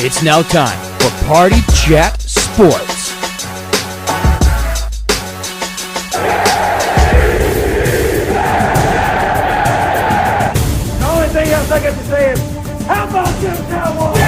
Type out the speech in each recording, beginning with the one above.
It's now time for Party Chat Sports. The only thing else I got to say is, how about them Cowboys?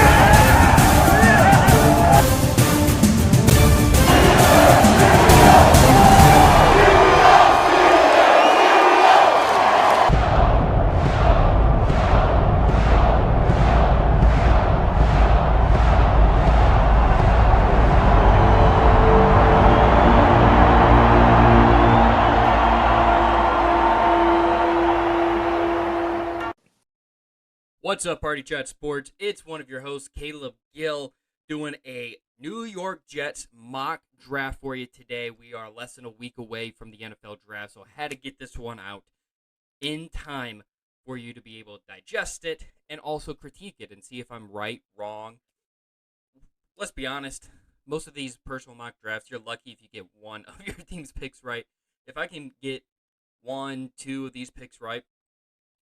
What's up, Party Chat Sports? It's one of your hosts, Caleb Gill, doing a New York Jets mock draft for you today. We are less than a week away from the NFL draft, so I had to get this one out in time for you to be able to digest it and also critique it and see if I'm right, wrong. Let's be honest, most of these personal mock drafts, you're lucky if you get one of your team's picks right. If I can get 1, 2 of these picks right,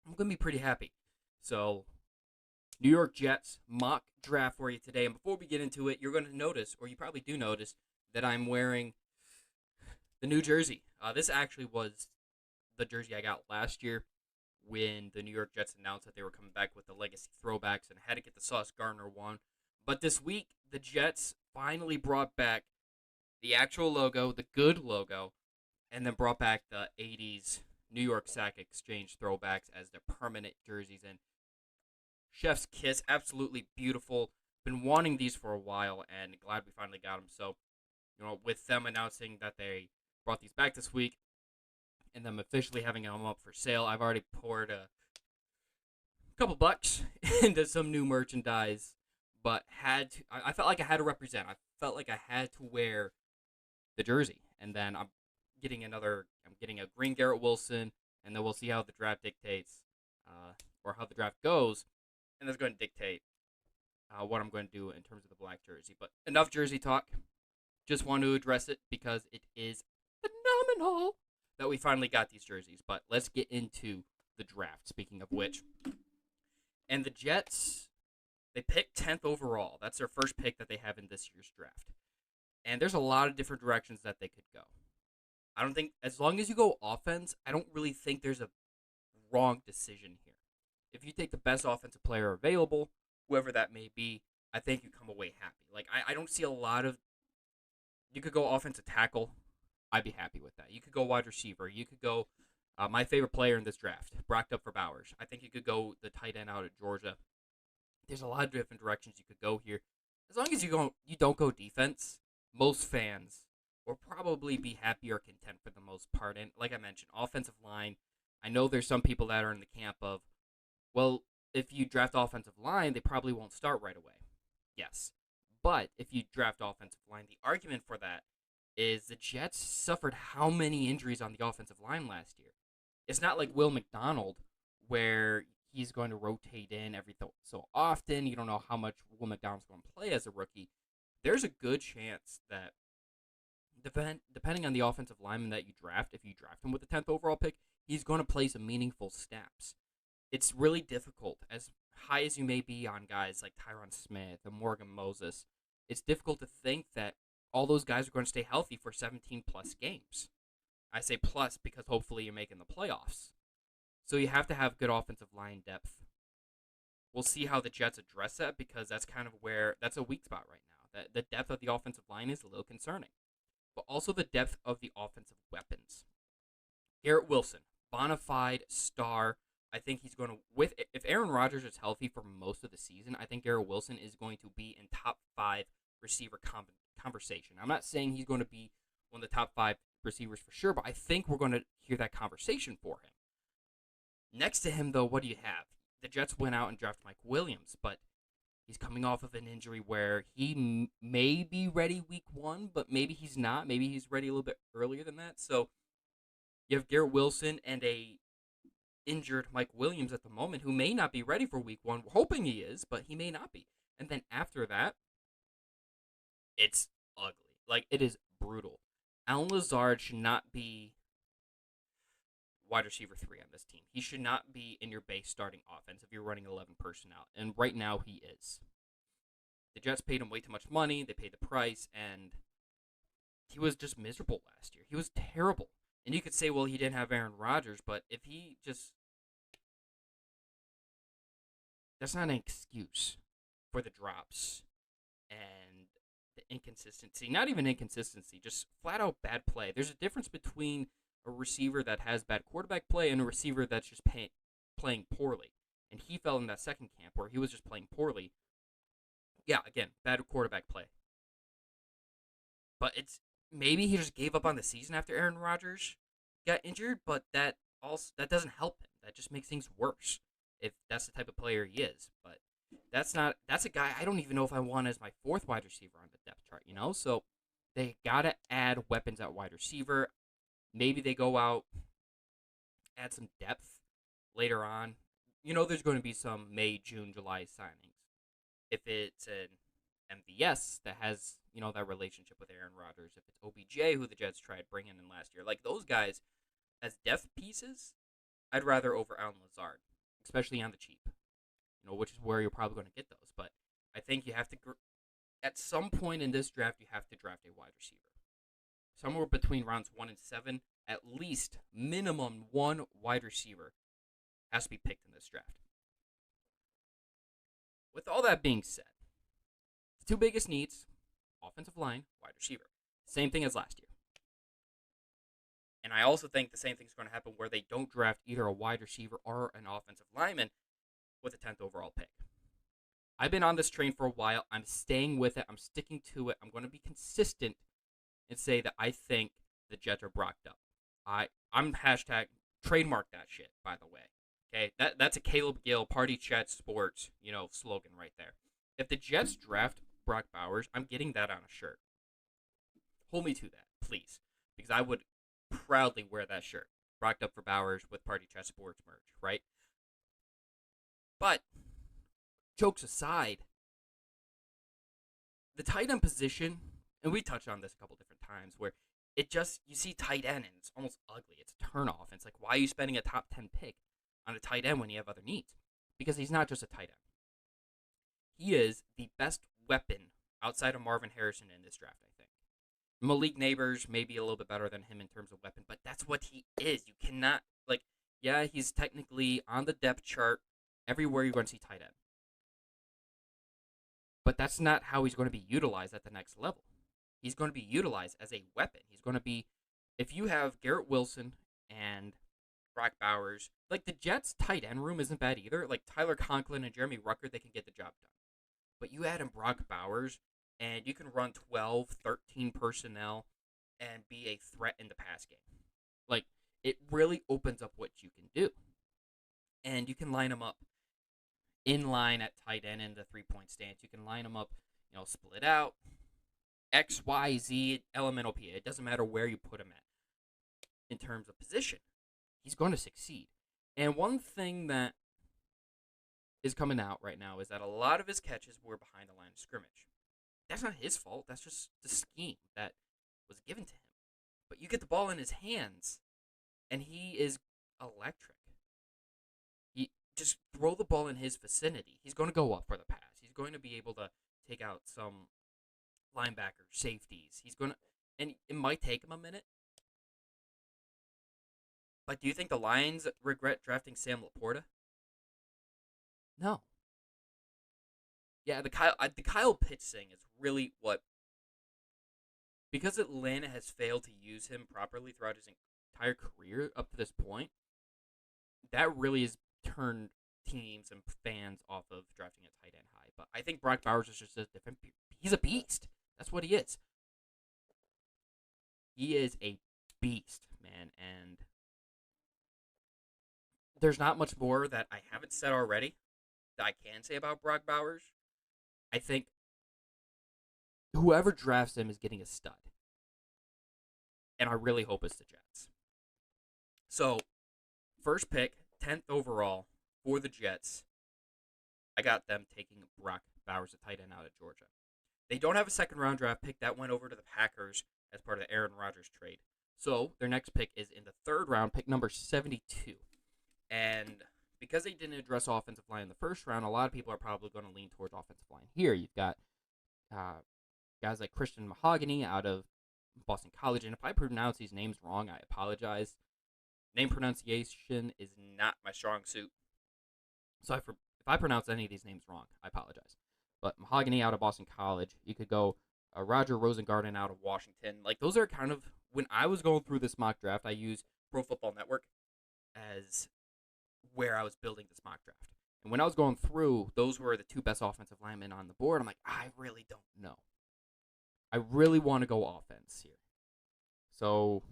I'm going to be pretty happy. So, New York Jets mock draft for you today. And before we get into it, you're going to notice, or you probably do notice, that I'm wearing the new jersey. This actually was the jersey I got last year when the New York Jets announced that they were coming back with the legacy throwbacks, and I had to get the Sauce Gardner one. But this week, the Jets finally brought back the actual logo, the good logo, and then brought back the 80s New York Sack Exchange throwbacks as their permanent jerseys. And chef's kiss, absolutely beautiful. Been wanting these for a while, and glad we finally got them. So, with them announcing that they brought these back this week, and them officially having them up for sale, I've already poured a couple bucks into some new merchandise, but I felt like I had to represent. I felt like I had to wear the jersey, and then I'm getting a green Garrett Wilson, and then we'll see how the draft dictates, or how the draft goes. And that's going to dictate what I'm going to do in terms of the black jersey. But enough jersey talk. Just want to address it because it is phenomenal that we finally got these jerseys. But let's get into the draft, speaking of which. And the Jets, they picked 10th overall. That's their first pick that they have in this year's draft. And there's a lot of different directions that they could go. I don't think, as long as you go offense, I don't really think there's a wrong decision here. If you take the best offensive player available, whoever that may be, I think you come away happy. Like, I don't see a lot of... You could go offensive tackle. I'd be happy with that. You could go wide receiver. You could go... my favorite player in this draft, Brock up for Bowers. I think you could go the tight end out of Georgia. There's a lot of different directions you could go here. As long as you don't go defense, most fans will probably be happy or content for the most part. And like I mentioned, offensive line, I know there's some people that are in the camp of, well, if you draft offensive line, they probably won't start right away. Yes. But if you draft offensive line, the argument for that is the Jets suffered how many injuries on the offensive line last year? It's not like Will McDonald, where he's going to rotate in every so often. You don't know how much Will McDonald's going to play as a rookie. There's a good chance that, depending on the offensive lineman that you draft, if you draft him with the 10th overall pick, he's going to play some meaningful snaps. It's really difficult, as high as you may be on guys like Tyron Smith and Morgan Moses, it's difficult to think that all those guys are going to stay healthy for 17-plus games. I say plus because hopefully you're making the playoffs. So you have to have good offensive line depth. We'll see how the Jets address that, because that's kind of that's a weak spot right now. The depth of the offensive line is a little concerning. But also the depth of the offensive weapons. Garrett Wilson, bona fide star. I think he's going to, if Aaron Rodgers is healthy for most of the season, I think Garrett Wilson is going to be in top 5 receiver conversation. I'm not saying he's going to be one of the top 5 receivers for sure, but I think we're going to hear that conversation for him. Next to him, though, what do you have? The Jets went out and drafted Mike Williams, but he's coming off of an injury where he may be ready week 1, but maybe he's not. Maybe he's ready a little bit earlier than that. So you have Garrett Wilson and a injured Mike Williams at the moment, who may not be ready for week 1. We're hoping he is, but he may not be. And then after that, it's ugly. Like, it is brutal. Allen Lazard should not be wide receiver 3 on this team. He should not be in your base starting offense if you're running 11 personnel. And right now he is. The Jets paid him way too much money. They paid the price, and he was just miserable last year. He was terrible. And you could say, well, he didn't have Aaron Rodgers, but if he just... That's not an excuse for the drops and the inconsistency. Not even inconsistency, just flat-out bad play. There's a difference between a receiver that has bad quarterback play and a receiver that's just playing poorly. And he fell in that second camp where he was just playing poorly. Yeah, again, bad quarterback play. But it's maybe he just gave up on the season after Aaron Rodgers got injured, but that doesn't help him. That just makes things worse if that's the type of player he is. But that's a guy I don't even know if I want as my fourth wide receiver on the depth chart, you know? So they got to add weapons at wide receiver. Maybe they go out, add some depth later on. You know there's going to be some May, June, July signings. If it's an MVS that has, you know, that relationship with Aaron Rodgers. If it's OBJ, who the Jets tried bringing in last year. Like, those guys, as depth pieces, I'd rather over Allen Lazard, especially on the cheap. You know, which is where you're probably going to get those. But I think you have to, at some point in this draft, you have to draft a wide receiver. Somewhere between rounds 1 and 7, at least minimum one wide receiver has to be picked in this draft. With all that being said, the two biggest needs, offensive line, wide receiver. Same thing as last year. And I also think the same thing is going to happen where they don't draft either a wide receiver or an offensive lineman with a 10th overall pick. I've been on this train for a while. I'm staying with it. I'm sticking to it. I'm going to be consistent and say that I think the Jets are brocked up. I'm hashtag trademark that shit, by the way. Okay, that's a Caleb Gill Party Chat Sports, you know, slogan right there. If the Jets draft Brock Bowers, I'm getting that on a shirt. Hold me to that, please, because I would proudly wear that shirt. Brocked up for Bowers with Party Chat Sports merch, right? But jokes aside, the tight end position, and we touched on this a couple different times, where it just, you see tight end and it's almost ugly. It's a turnoff. It's like, why are you spending a top 10 pick on a tight end when you have other needs? Because he's not just a tight end. He is the best weapon outside of Marvin Harrison in this draft, I think. Malik Neighbors may be a little bit better than him in terms of weapon, but that's what he is. You cannot, like, yeah, he's technically on the depth chart everywhere you're going to see tight end. But that's not how he's going to be utilized at the next level. He's going to be utilized as a weapon. He's going to be, if you have Garrett Wilson and Brock Bowers, like, the Jets' tight end room isn't bad either. Like, Tyler Conklin and Jeremy Ruckert, they can get the job done. But you add in Brock Bowers, and you can run 12, 13 personnel and be a threat in the pass game. Like, it really opens up what you can do. And you can line them up in line at tight end in the three-point stance. You can line them up, you know, split out, X, Y, Z, elemental P. It doesn't matter where you put him at in terms of position. He's going to succeed. And one thing that is coming out right now is that a lot of his catches were behind the line of scrimmage. That's not his fault. That's just the scheme that was given to him. But you get the ball in his hands, and he is electric. He just throw the ball in his vicinity. He's going to go up for the pass. He's going to be able to take out some linebackers, safeties. He's going to, and it might take him a minute. But do you think the Lions regret drafting Sam Laporta? No. Yeah, the Kyle Pitts thing is really what, because Atlanta has failed to use him properly throughout his entire career up to this point, that really has turned teams and fans off of drafting a tight end high. But I think Brock Bowers is just a different. He's a beast. That's what he is. He is a beast, man, and there's not much more that I haven't said already that I can say about Brock Bowers. I think whoever drafts him is getting a stud. And I really hope it's the Jets. So, first pick, 10th overall for the Jets. I got them taking Brock Bowers, a tight end out of Georgia. They don't have a second-round draft pick. That went over to the Packers as part of the Aaron Rodgers trade. So, their next pick is in the third round, pick number 72. And because they didn't address offensive line in the first round, a lot of people are probably going to lean towards offensive line. Here, you've got guys like Christian Mahogany out of Boston College. And if I pronounce these names wrong, I apologize. Name pronunciation is not my strong suit. So if I pronounce any of these names wrong, I apologize. But Mahogany out of Boston College. You could go Roger Rosengarten out of Washington. Like, those are kind of, when I was going through this mock draft, I used Pro Football Network as where I was building this mock draft. And when I was going through, those were the two best offensive linemen on the board. I'm like, I really don't know. I really want to go offense here. So,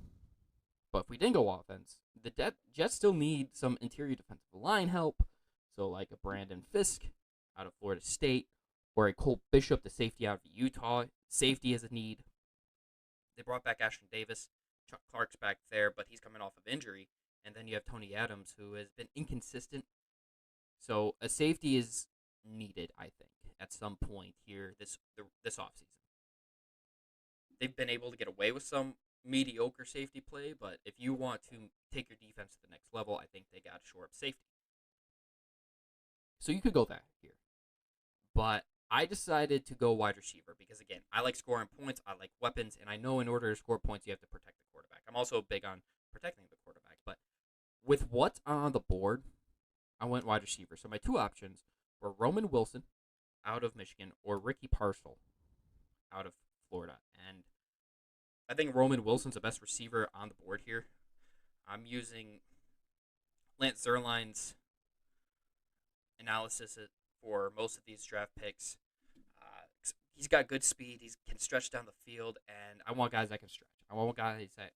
but if we didn't go offense, the Jets still need some interior defensive line help. So, like a Brandon Fisk out of Florida State, or a Colt Bishop, the safety out of Utah. Safety is a need. They brought back Ashton Davis. Chuck Clark's back there, but he's coming off of injury. And then you have Tony Adams, who has been inconsistent. So a safety is needed, I think, at some point here this offseason. They've been able to get away with some mediocre safety play, but if you want to take your defense to the next level, I think they got to shore up safety. So you could go that here. But I decided to go wide receiver because, again, I like scoring points, I like weapons, and I know in order to score points, you have to protect the quarterback. I'm also big on protecting the quarterback, but with what's on the board, I went wide receiver. So my two options were Roman Wilson out of Michigan or Ricky Parcel out of Florida. And I think Roman Wilson's the best receiver on the board here. I'm using Lance Zierlein's analysis for most of these draft picks. He's got good speed. He can stretch down the field, and I want guys that can stretch. I want guys that,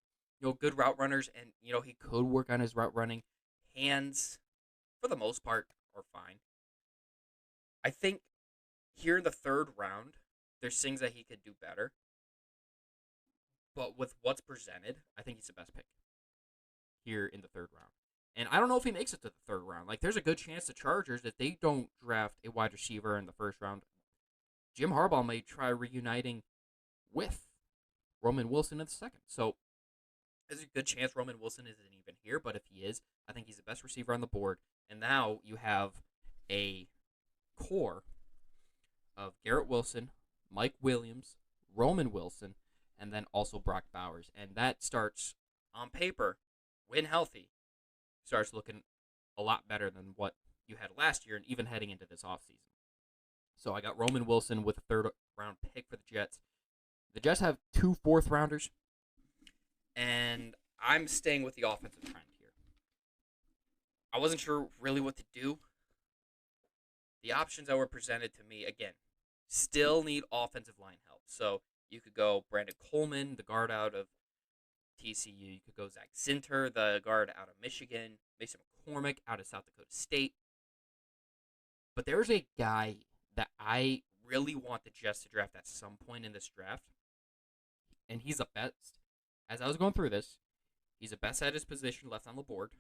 good route runners, and, he could work on his route running. Hands, for the most part, are fine. I think here in the third round, there's things that he could do better. But with what's presented, I think he's the best pick here in the third round. And I don't know if he makes it to the third round. Like, there's a good chance the Chargers, if they don't draft a wide receiver in the first round, Jim Harbaugh may try reuniting with Roman Wilson in the second. So there's a good chance Roman Wilson isn't even here, but if he is, I think he's the best receiver on the board. And now you have a core of Garrett Wilson, Mike Williams, Roman Wilson, and then also Brock Bowers. And that starts, on paper, when healthy, starts looking a lot better than what you had last year and even heading into this offseason. So I got Roman Wilson with a third-round pick for the Jets. The Jets have 2 fourth-rounders, and I'm staying with the offensive trend here. I wasn't sure really what to do. The options that were presented to me, again, still need offensive line help. So you could go Brandon Coleman, the guard out of TCU. You could go Zach Zinter, the guard out of Michigan. Mason McCormick out of South Dakota State. But there's a guy that I really want the Jets to draft at some point in this draft. And he's the best. As I was going through this, he's the best at his position left on the board.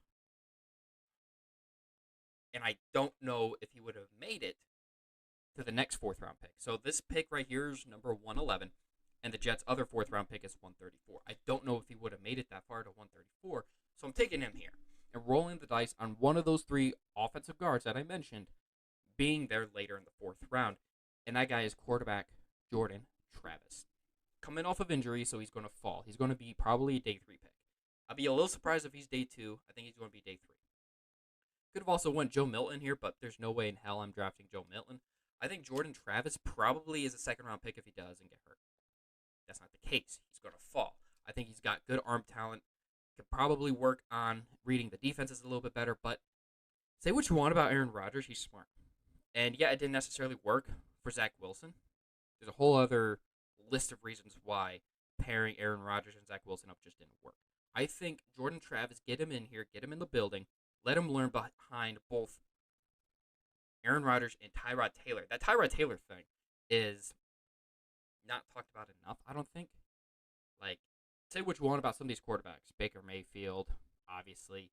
And I don't know if he would have made it to the next fourth-round pick. So this pick right here is number 111. And the Jets' other fourth-round pick is 134. I don't know if he would have made it that far to 134. So I'm taking him here and rolling the dice on one of those 3 offensive guards that I mentioned being there later in the 4th round. And that guy is quarterback Jordan Travis. Coming off of injury, so he's going to fall. He's going to be probably a day 3 pick. I'll be a little surprised if he's day 2. I think he's going to be day 3. Could have also went Joe Milton here, but there's no way in hell I'm drafting Joe Milton. I think Jordan Travis probably is a second-round pick if he doesn't get hurt. That's not the case. He's going to fall. I think he's got good arm talent. Could probably work on reading the defenses a little bit better, but say what you want about Aaron Rodgers, he's smart. And yeah, it didn't necessarily work for Zach Wilson. There's a whole other list of reasons why pairing Aaron Rodgers and Zach Wilson up just didn't work. I think Jordan Travis, get him in here, get him in the building, let him learn behind both Aaron Rodgers and Tyrod Taylor. That Tyrod Taylor thing is not talked about enough, I don't think. Like, say what you want about some of these quarterbacks. Baker Mayfield, obviously.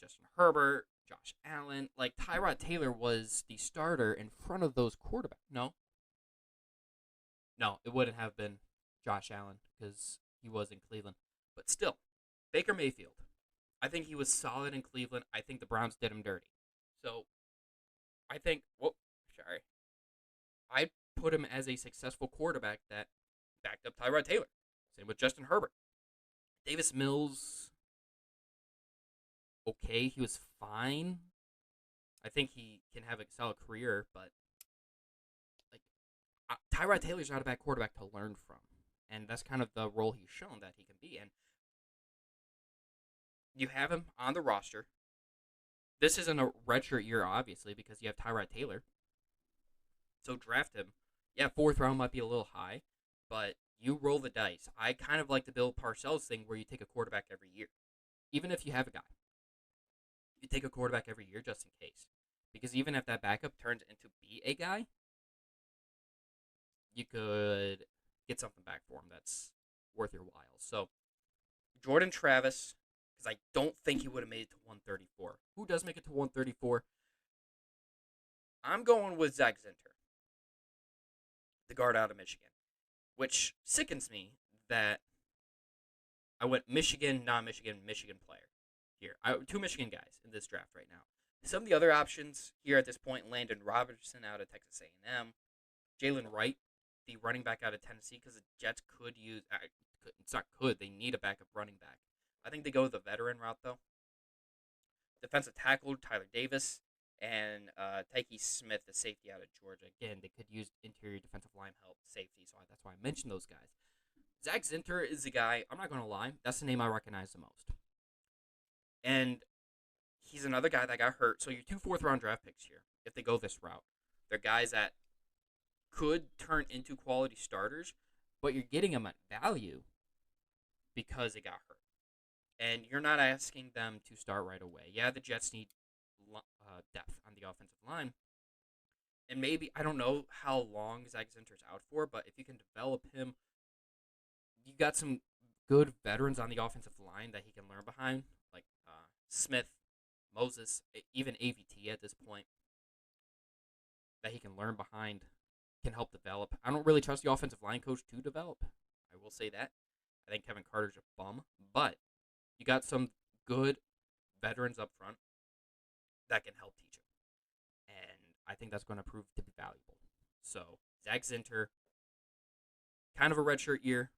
Justin Herbert, Josh Allen. Like, Tyrod Taylor was the starter in front of those quarterbacks. No, it wouldn't have been Josh Allen because he was in Cleveland. But still, Baker Mayfield. I think he was solid in Cleveland. I think the Browns did him dirty. So, I think, I'd put him as a successful quarterback that backed up Tyrod Taylor. Same with Justin Herbert. Davis Mills, okay, he was fine. I think he can have a solid career, but like Tyrod Taylor's not a bad quarterback to learn from, and that's kind of the role he's shown that he can be. And you have him on the roster. This isn't a redshirt year, obviously, because you have Tyrod Taylor. So draft him. Yeah, 4th round might be a little high, but you roll the dice. I kind of like the Bill Parcells thing where you take a quarterback every year, even if you have a guy. You take a quarterback every year just in case, because even if that backup turns into be a guy, you could get something back for him that's worth your while. So Jordan Travis, because I don't think he would have made it to 134. Who does make it to 134? I'm going with Zach Zinter, the guard out of Michigan, which sickens me that I went Michigan, non-Michigan, Michigan player here. 2 Michigan guys in this draft right now. Some of the other options here at this point, Landon Robertson out of Texas A&M, Jalen Wright, the running back out of Tennessee, because the Jets could use, it's not could, they need a backup running back. I think they go the veteran route, though. Defensive tackle, Tyler Davis, and Tyke Smith, the safety out of Georgia. Again, they could use interior defensive line help, safety, so that's why I mentioned those guys. Zach Zinter is the guy, I'm not going to lie, that's the name I recognize the most. And he's another guy that got hurt. So your 2 4th-round draft picks here, if they go this route, they're guys that could turn into quality starters, but you're getting them at value because they got hurt. And you're not asking them to start right away. Yeah, the Jets need depth on the offensive line. And maybe, I don't know how long Zach Zinter's out for, but if you can develop him, you got some good veterans on the offensive line that he can learn behind, like Smith, Moses, even AVT at this point, that he can learn behind, can help develop. I don't really trust the offensive line coach to develop. I will say that. I think Kevin Carter's a bum, but you got some good veterans up front that can help teach him. And I think that's going to prove to be valuable. So, Zach Zinter, kind of a redshirt year.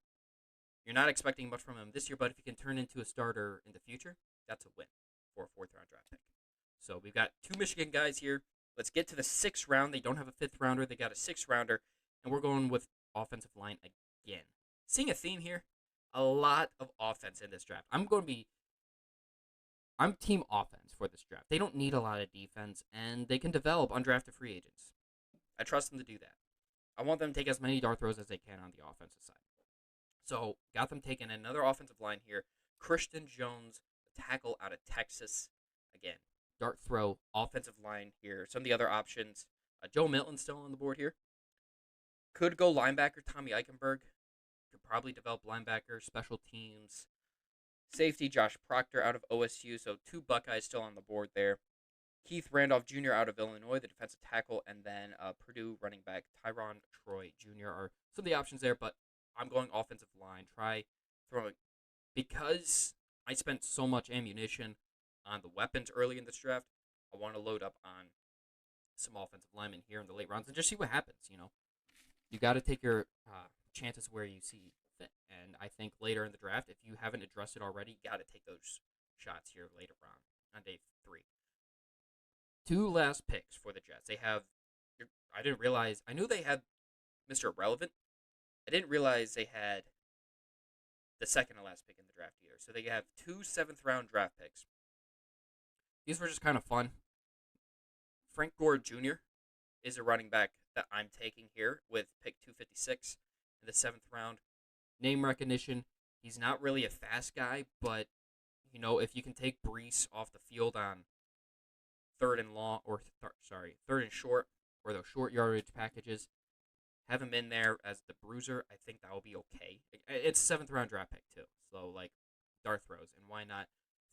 You're not expecting much from him this year, but if he can turn into a starter in the future, that's a win for a 4th-round draft pick. So we've got 2 Michigan guys here. Let's get to the 6th round. They don't have a 5th rounder. They got a 6th rounder, and we're going with offensive line again. Seeing a theme here, a lot of offense in this draft. I'm team offense for this draft. They don't need a lot of defense, and they can develop undrafted free agents. I trust them to do that. I want them to take as many dart throws as they can on the offensive side. So, got them taking another offensive line here. Christian Jones, the tackle out of Texas. Again, dart throw, offensive line here. Some of the other options. Joe Milton's still on the board here. Could go linebacker, Tommy Eichenberg. Could probably develop linebacker, special teams. Safety, Josh Proctor out of OSU. So 2 Buckeyes still on the board there. Keith Randolph Jr. out of Illinois, the defensive tackle. And then Purdue running back Tyron Troy Jr. are some of the options there, but I'm going offensive line. Try throwing. Because I spent so much ammunition on the weapons early in this draft, I want to load up on some offensive linemen here in the late rounds and just see what happens, You got to take your chances where you see fit. And I think later in the draft, if you haven't addressed it already, you got to take those shots here later on day 3. 2 last picks for the Jets. They have, I knew they had Mr. Irrelevant. I didn't realize they had the second to last pick in the draft either. So they have 2 7th-round draft picks. These were just kind of fun. Frank Gore Jr. is a running back that I'm taking here with pick 256 in the 7th round. Name recognition. He's not really a fast guy, but, if you can take Brees off the field on 3rd and short, or those short yardage packages, have him in there as the bruiser, I think that will be okay. It's a 7th-round draft pick, too. So, dart throws. And why not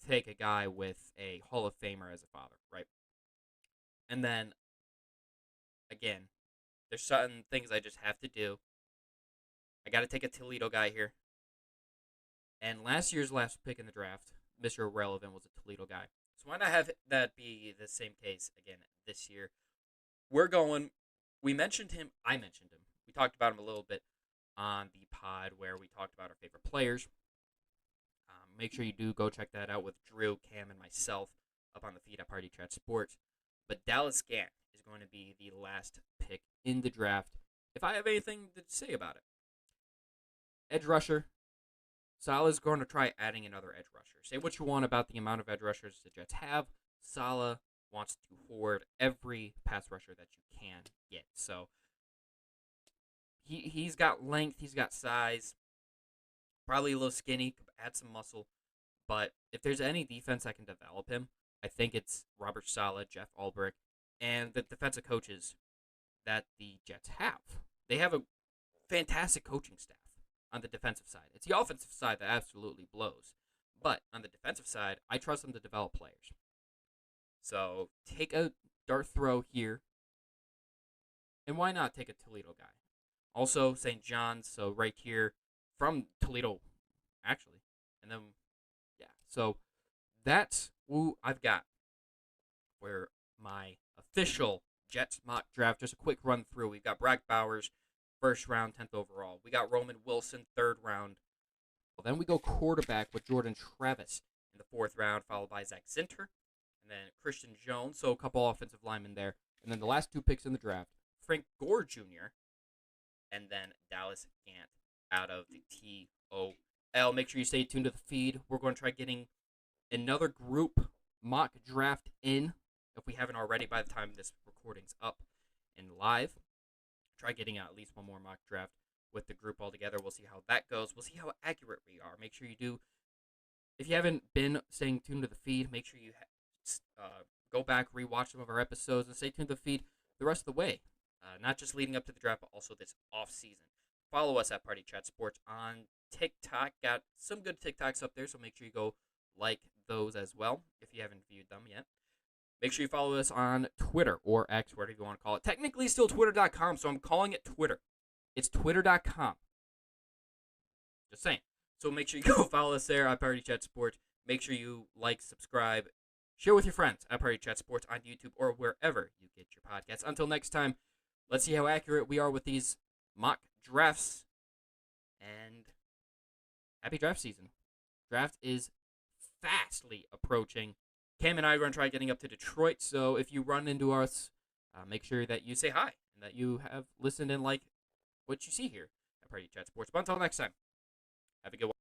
take a guy with a Hall of Famer as a father, right? And then, again, there's certain things I just have to do. I got to take a Toledo guy here. And last year's last pick in the draft, Mr. Irrelevant, was a Toledo guy. So why not have that be the same case again this year? We're going we mentioned him. I mentioned him. We talked about him a little bit on the pod where we talked about our favorite players. Make sure you do go check that out with Drew, Cam, and myself up on the feed at Party Chat Sports. But Dallas Gant is going to be the last pick in the draft. If I have anything to say about it, edge rusher. Salah's going to try adding another edge rusher. Say what you want about the amount of edge rushers the Jets have. Salah wants to hoard every pass rusher that you can get. So he's got length, he's got size, probably a little skinny, could add some muscle. But if there's any defense that can develop him, I think it's Robert Saleh, Jeff Ulbrich, and the defensive coaches that the Jets have. They have a fantastic coaching staff on the defensive side. It's the offensive side that absolutely blows. But on the defensive side, I trust them to develop players. So take a dart throw here. And why not take a Toledo guy? Also, St. John's, so right here from Toledo, actually. And then, yeah. So that's who I've got for my official Jets mock draft. Just a quick run through. We've got Brock Bowers, first round, 10th overall. We got Roman Wilson, third round. Well, then we go quarterback with Jordan Travis in the fourth round, followed by Zach Zinter, and then Christian Jones. So a couple offensive linemen there. And then the last two picks in the draft, Frank Gore Jr., and then Dallas Gant out of the TOL. Make sure you stay tuned to the feed. We're going to try getting another group mock draft in, if we haven't already by the time this recording's up and live. Try getting at least one more mock draft with the group all together. We'll see how that goes. We'll see how accurate we are. Make sure you do. If you haven't been staying tuned to the feed, make sure you go back, rewatch some of our episodes, and stay tuned to the feed the rest of the way. Not just leading up to the draft, but also this off season. Follow us at Party Chat Sports on TikTok. Got some good TikToks up there, so make sure you go like those as well if you haven't viewed them yet. Make sure you follow us on Twitter or X, whatever you want to call it. Technically still twitter.com, so I'm calling it Twitter. It's twitter.com. Just saying. So make sure you go follow us there at Party Chat Sports. Make sure you like, subscribe, share with your friends at Party Chat Sports on YouTube or wherever you get your podcasts. Until next time, let's see how accurate we are with these mock drafts. And happy draft season. Draft is fastly approaching. Cam and I are going to try getting up to Detroit, so if you run into us, make sure that you say hi and that you have listened and like what you see here at Party Chat Sports. But until next time, have a good one.